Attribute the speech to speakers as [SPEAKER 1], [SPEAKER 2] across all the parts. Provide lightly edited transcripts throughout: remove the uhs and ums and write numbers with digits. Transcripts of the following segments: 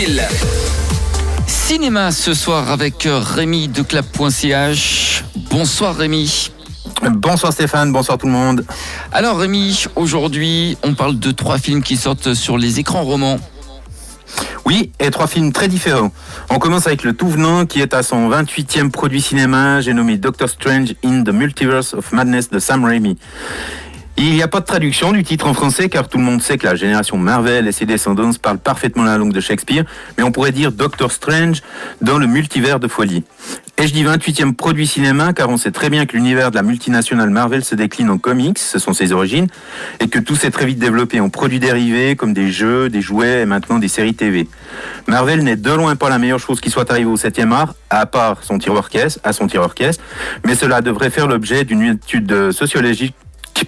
[SPEAKER 1] cinéphile.
[SPEAKER 2] Cinéma ce soir avec Rémi de clap.ch. Bonsoir Rémi.
[SPEAKER 3] Bonsoir Stéphane, bonsoir tout le monde.
[SPEAKER 2] Alors Rémi, aujourd'hui on parle de 3 films qui sortent sur les écrans romans.
[SPEAKER 3] Oui, et 3 films très différents. On commence avec le tout venant qui est à son 28e produit cinéma, j'ai nommé Doctor Strange in the Multiverse of Madness de Sam Raimi. Il n'y a pas de traduction du titre en français car tout le monde sait que la génération Marvel et ses descendants parlent parfaitement la langue de Shakespeare, mais on pourrait dire Doctor Strange dans le multivers de folie. Et je dis 28e produit cinéma car on sait très bien que l'univers de la multinationale Marvel se décline en comics, ce sont ses origines, et que tout s'est très vite développé en produits dérivés comme des jeux, des jouets et maintenant des séries TV. Marvel n'est de loin pas la meilleure chose qui soit arrivée au 7e art, à part son tiroir-caisse, mais cela devrait faire l'objet d'une étude sociologique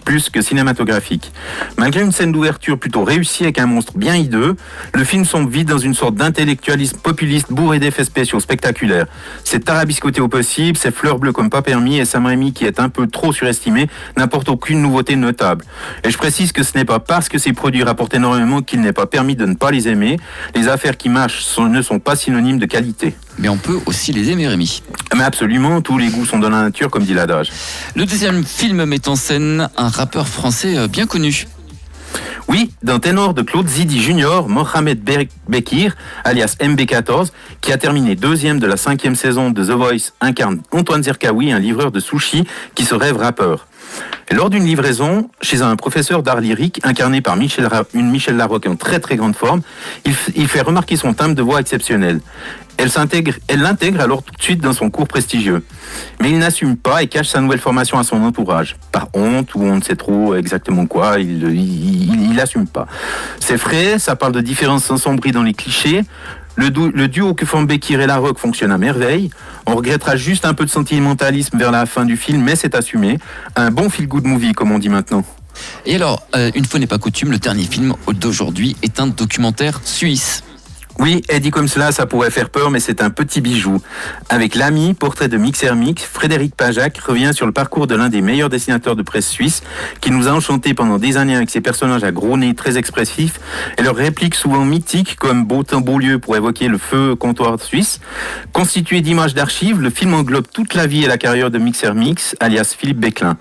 [SPEAKER 3] plus que cinématographique. Malgré une scène d'ouverture plutôt réussie avec un monstre bien hideux, le film sombre vite dans une sorte d'intellectualisme populiste bourré d'effets spéciaux spectaculaires. C'est tarabiscoté au possible, c'est fleur bleue comme pas permis et Sam Raimi qui est un peu trop surestimé n'apporte aucune nouveauté notable. Et je précise que ce n'est pas parce que ces produits rapportent énormément qu'il n'est pas permis de ne pas les aimer. Les affaires qui marchent ne sont pas synonymes de qualité.
[SPEAKER 2] Mais on peut aussi les aimer Rémi.
[SPEAKER 3] Mais absolument, tous les goûts sont dans la nature comme dit l'adage.
[SPEAKER 2] Le deuxième film met en scène un rappeur français bien connu.
[SPEAKER 3] Oui, d'un ténor de Claude Zidi Junior, Mohamed Bekir, alias MB14, qui a terminé 2e de la 5e saison de The Voice, incarne Antoine Zerkaoui, un livreur de sushi qui se rêve rappeur. Et lors d'une livraison, chez un professeur d'art lyrique, incarné par Michel Larocque en très très grande forme, il fait remarquer son timbre de voix exceptionnel. Elle l'intègre alors tout de suite dans son cours prestigieux. Mais il n'assume pas et cache sa nouvelle formation à son entourage. Par honte ou on ne sait trop exactement quoi, il n'assume pas. C'est frais, ça parle de différences sans sombrer dans les clichés. Le duo que forment Bekir et Larocque fonctionne à merveille. On regrettera juste un peu de sentimentalisme vers la fin du film, mais c'est assumé. Un bon feel-good movie, comme on dit maintenant.
[SPEAKER 2] Et alors, une fois n'est pas coutume, le dernier film d'aujourd'hui est un documentaire suisse.
[SPEAKER 3] Oui, et dit comme cela, ça pourrait faire peur, mais c'est un petit bijou. Avec L'Ami, portrait de Mixer Mix, Frédéric Pajac revient sur le parcours de l'un des meilleurs dessinateurs de presse suisse, qui nous a enchantés pendant des années avec ses personnages à gros nez très expressifs, et leurs répliques souvent mythiques, comme Beau temps, beau lieu pour évoquer le feu comptoir suisse. Constitué d'images d'archives, le film englobe toute la vie et la carrière de Mixer Mix, alias Philippe Becklin.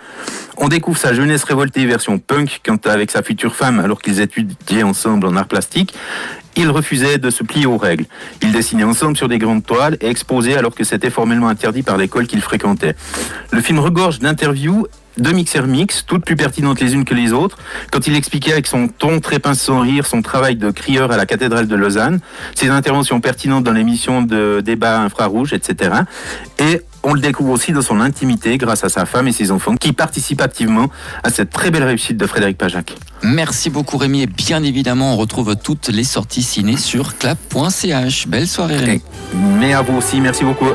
[SPEAKER 3] On découvre sa jeunesse révoltée version punk, quand avec sa future femme, alors qu'ils étudiaient ensemble en art plastique, il refusait de se plier aux règles. Ils dessinaient ensemble sur des grandes toiles et exposaient alors que c'était formellement interdit par l'école qu'ils fréquentaient. Le film regorge d'interviews de Mixer Mix, toutes plus pertinentes les unes que les autres, quand il expliquait avec son ton très pince sans rire son travail de crieur à la cathédrale de Lausanne, ses interventions pertinentes dans l'émission de débat infrarouge, etc. Et on le découvre aussi dans son intimité grâce à sa femme et ses enfants qui participent activement à cette très belle réussite de Frédéric Pajac.
[SPEAKER 2] Merci beaucoup Rémi et bien évidemment on retrouve toutes les sorties ciné sur clap.ch. Belle soirée Rémi.
[SPEAKER 3] Mais à vous aussi, merci beaucoup.